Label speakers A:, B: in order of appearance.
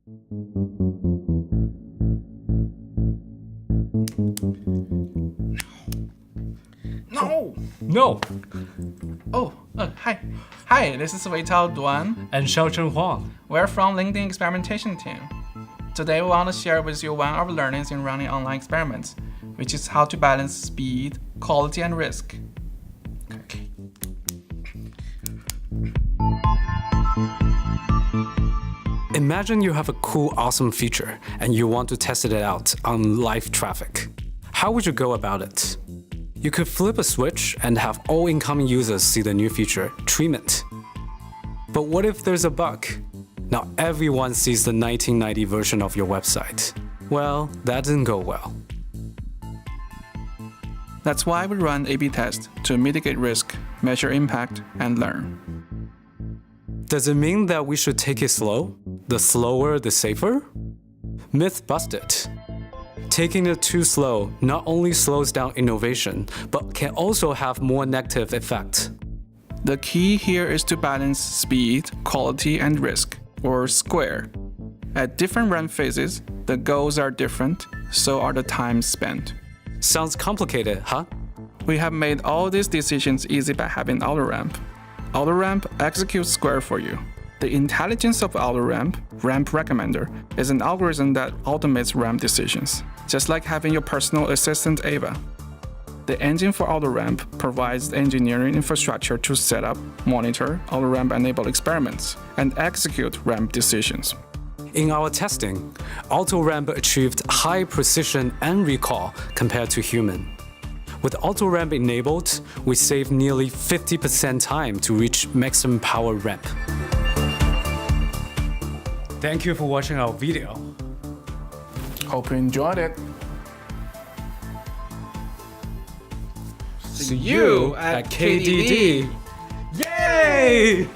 A: No!
B: Oh, hi. Hi, this is Weitao Duan.
A: And Xiaocheng Huang.
B: We're from LinkedIn experimentation team. Today we want to share with you one of our learnings in running online experiments, which is how to balance speed, quality, and risk. Okay.
A: Imagine you have a cool, awesome feature and you want to test it out on live traffic. How would you go about it? You could flip a switch and have all incoming users see the new feature, treatment. But what if there's a bug? Now everyone sees the 1990 version of your website. Well, that didn't go well.
B: That's why we run A/B tests to mitigate risk, measure impact, and learn.
A: Does it mean that we should take it slow? The slower, the safer? Myth busted. Taking it too slow not only slows down innovation, but can also have more negative effect.
B: The key here is to balance speed, quality, and risk, or SQR. At different run phases, the goals are different, so are the times spent.
A: Sounds complicated, huh?
B: We have made all these decisions easy by having AutoRamp. AutoRamp executes SQR for you. The intelligence of AutoRamp, Ramp Recommender, is an algorithm that automates ramp decisions, just like having your personal assistant Ava. The engine for AutoRamp provides the engineering infrastructure to set up, monitor AutoRamp-enabled experiments, and execute ramp decisions.
A: In our testing, AutoRamp achieved high precision and recall compared to human. With AutoRamp enabled, we save nearly 50% time to reach maximum power ramp. Thank you for watching our video.
B: Hope you enjoyed it.
A: See you at KDD. Yay!